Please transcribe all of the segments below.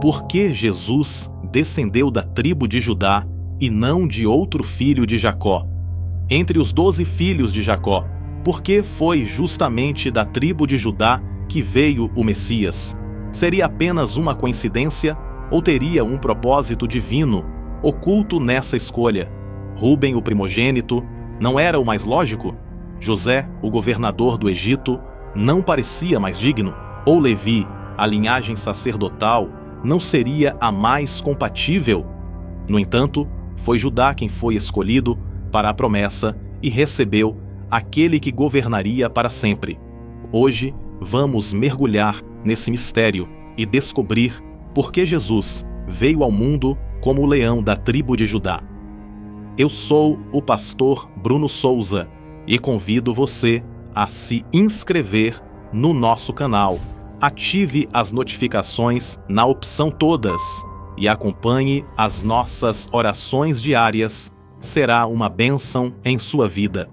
Por que Jesus descendeu da tribo de Judá e não de outro filho de Jacó? Entre os 12 filhos de Jacó, por que foi justamente da tribo de Judá que veio o Messias? Seria apenas uma coincidência ou teria um propósito divino oculto nessa escolha? Rúben, o primogênito, não era o mais lógico? José, o governador do Egito, não parecia mais digno? Ou Levi, a linhagem sacerdotal, não seria a mais compatível? No entanto, foi Judá quem foi escolhido para a promessa e recebeu aquele que governaria para sempre. Hoje, vamos mergulhar nesse mistério e descobrir por que Jesus veio ao mundo como o leão da tribo de Judá. Eu sou o pastor Bruno Souza e convido você a se inscrever no nosso canal. Ative as notificações na opção Todas e acompanhe as nossas orações diárias. Será uma bênção em sua vida.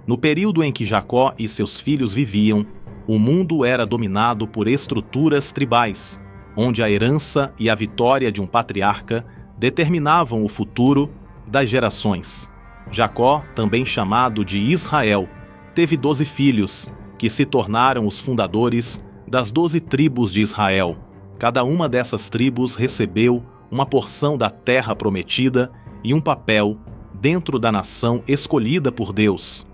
No período em que Jacó e seus filhos viviam, o mundo era dominado por estruturas tribais, onde a herança e a vitória de um patriarca determinavam o futuro das gerações. Jacó, também chamado de Israel, teve 12 filhos, que se tornaram os fundadores das 12 tribos de Israel. Cada uma dessas tribos recebeu uma porção da terra prometida e um papel dentro da nação escolhida por Deus.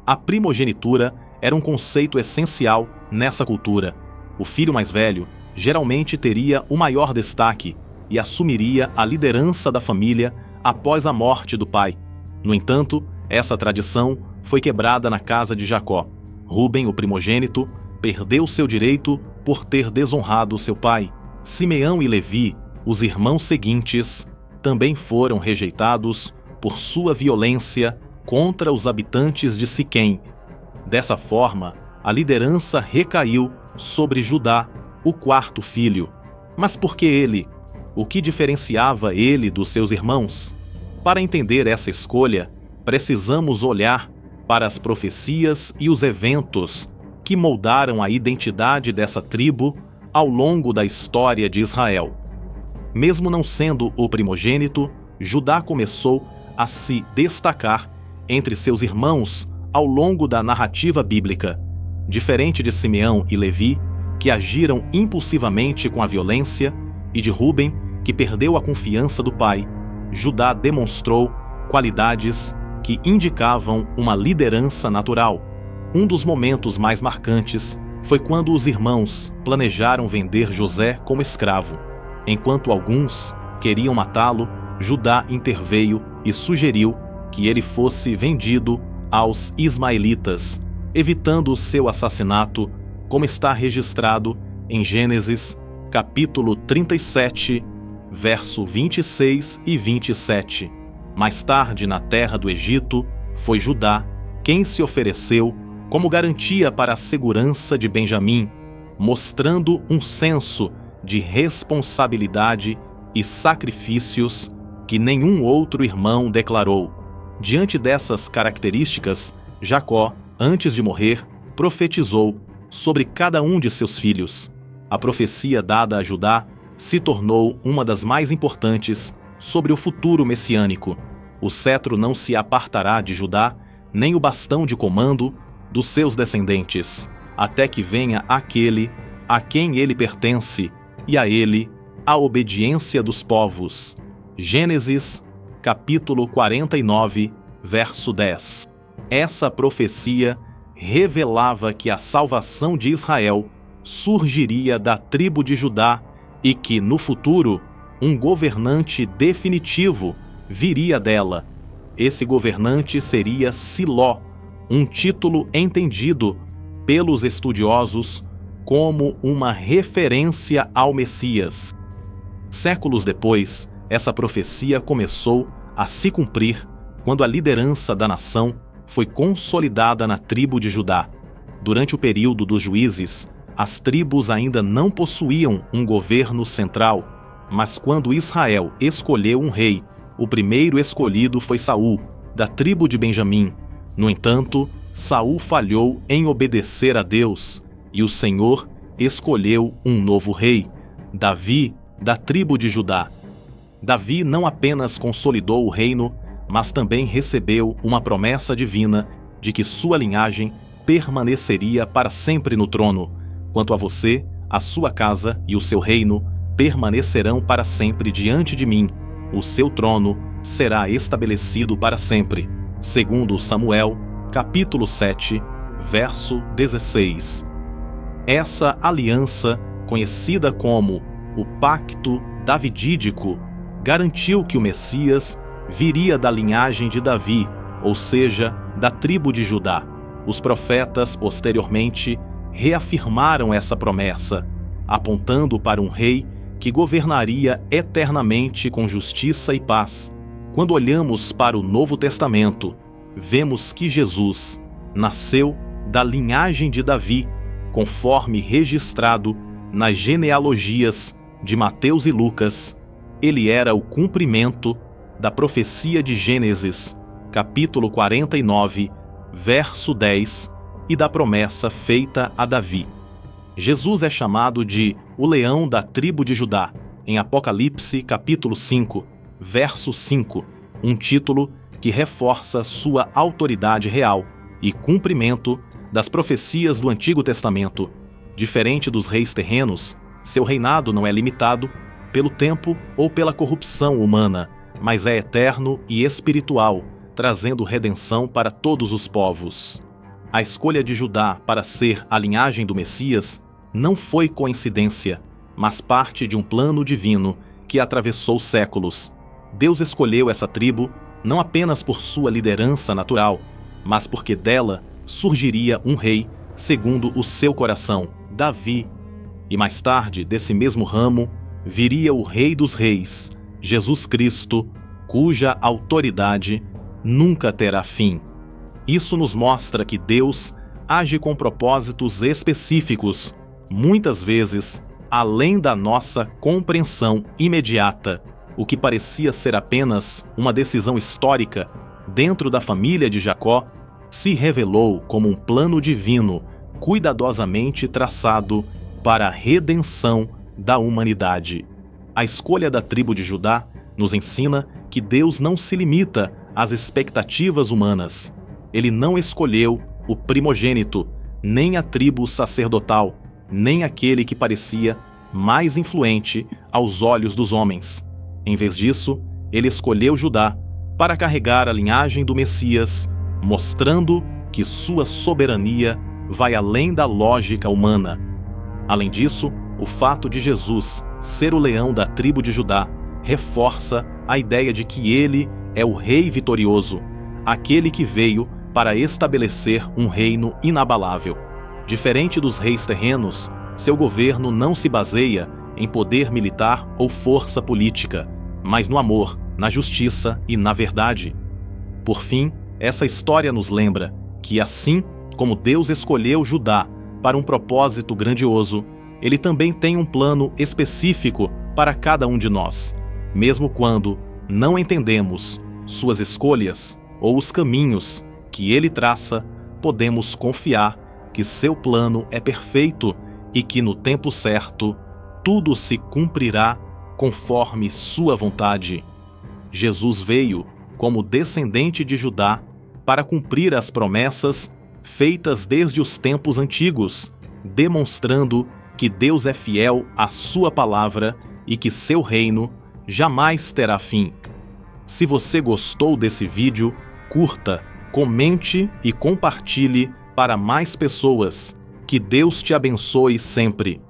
A primogenitura era um conceito essencial nessa cultura. O filho mais velho geralmente teria o maior destaque e assumiria a liderança da família após a morte do pai. No entanto, essa tradição foi quebrada na casa de Jacó. Rúben, o primogênito, perdeu seu direito por ter desonrado seu pai. Simeão e Levi, os irmãos seguintes, também foram rejeitados por sua violência contra os habitantes de Siquém. Dessa forma, a liderança recaiu sobre Judá, o quarto filho. Mas por que ele? O que diferenciava ele dos seus irmãos? Para entender essa escolha, precisamos olhar para as profecias e os eventos que moldaram a identidade dessa tribo ao longo da história de Israel. Mesmo não sendo o primogênito, Judá começou a se destacar entre seus irmãos ao longo da narrativa bíblica. Diferente de Simeão e Levi, que agiram impulsivamente com a violência, e de Rúben, que perdeu a confiança do pai, Judá demonstrou qualidades que indicavam uma liderança natural. Um dos momentos mais marcantes foi quando os irmãos planejaram vender José como escravo. Enquanto alguns queriam matá-lo, Judá interveio e sugeriu que ele fosse vendido aos ismaelitas, evitando seu assassinato, como está registrado em Gênesis, capítulo 37, verso 26 e 27. Mais tarde, na terra do Egito, foi Judá quem se ofereceu como garantia para a segurança de Benjamim, mostrando um senso de responsabilidade e sacrifícios que nenhum outro irmão declarou. Diante dessas características, Jacó, antes de morrer, profetizou sobre cada um de seus filhos. A profecia dada a Judá se tornou uma das mais importantes sobre o futuro messiânico. O cetro não se apartará de Judá, nem o bastão de comando dos seus descendentes, até que venha aquele a quem ele pertence, e a ele a obediência dos povos. Gênesis, capítulo 49, verso 10. Essa profecia revelava que a salvação de Israel surgiria da tribo de Judá e que, no futuro, um governante definitivo viria dela. Esse governante seria Siló, um título entendido pelos estudiosos como uma referência ao Messias. Séculos depois, essa profecia começou a se cumprir quando a liderança da nação foi consolidada na tribo de Judá. Durante o período dos juízes, as tribos ainda não possuíam um governo central, mas quando Israel escolheu um rei, o primeiro escolhido foi Saul, da tribo de Benjamim. No entanto, Saul falhou em obedecer a Deus, e o Senhor escolheu um novo rei, Davi, da tribo de Judá. Davi não apenas consolidou o reino, mas também recebeu uma promessa divina de que sua linhagem permaneceria para sempre no trono. Quanto a você, a sua casa e o seu reino permanecerão para sempre diante de mim. O seu trono será estabelecido para sempre. Segundo Samuel, capítulo 7, verso 16. Essa aliança, conhecida como o Pacto Davidídico, garantiu que o Messias viria da linhagem de Davi, ou seja, da tribo de Judá. Os profetas, posteriormente, reafirmaram essa promessa, apontando para um rei que governaria eternamente com justiça e paz. Quando olhamos para o Novo Testamento, vemos que Jesus nasceu da linhagem de Davi, conforme registrado nas genealogias de Mateus e Lucas. Ele era o cumprimento da profecia de Gênesis, capítulo 49, verso 10, e da promessa feita a Davi. Jesus é chamado de o leão da tribo de Judá, em Apocalipse, capítulo 5, verso 5, um título que reforça sua autoridade real e cumprimento das profecias do Antigo Testamento. Diferente dos reis terrenos, seu reinado não é limitado pelo tempo ou pela corrupção humana, mas é eterno e espiritual, trazendo redenção para todos os povos. A escolha de Judá para ser a linhagem do Messias não foi coincidência, mas parte de um plano divino que atravessou séculos. Deus escolheu essa tribo não apenas por sua liderança natural, mas porque dela surgiria um rei segundo o seu coração, Davi. E mais tarde, desse mesmo ramo, viria o Rei dos Reis, Jesus Cristo, cuja autoridade nunca terá fim. Isso nos mostra que Deus age com propósitos específicos, muitas vezes além da nossa compreensão imediata. O que parecia ser apenas uma decisão histórica dentro da família de Jacó se revelou como um plano divino cuidadosamente traçado para a redenção da humanidade. A escolha da tribo de Judá nos ensina que Deus não se limita às expectativas humanas. Ele não escolheu o primogênito, nem a tribo sacerdotal, nem aquele que parecia mais influente aos olhos dos homens. Em vez disso, ele escolheu Judá para carregar a linhagem do Messias, mostrando que sua soberania vai além da lógica humana. Além disso, o fato de Jesus ser o leão da tribo de Judá reforça a ideia de que ele é o rei vitorioso, aquele que veio para estabelecer um reino inabalável. Diferente dos reis terrenos, seu governo não se baseia em poder militar ou força política, mas no amor, na justiça e na verdade. Por fim, essa história nos lembra que, assim como Deus escolheu Judá para um propósito grandioso, ele também tem um plano específico para cada um de nós. Mesmo quando não entendemos suas escolhas ou os caminhos que ele traça, podemos confiar que seu plano é perfeito e que no tempo certo tudo se cumprirá conforme sua vontade. Jesus veio como descendente de Judá para cumprir as promessas feitas desde os tempos antigos, demonstrando que Deus é fiel à sua palavra e que seu reino jamais terá fim. Se você gostou desse vídeo, curta, comente e compartilhe para mais pessoas. Que Deus te abençoe sempre.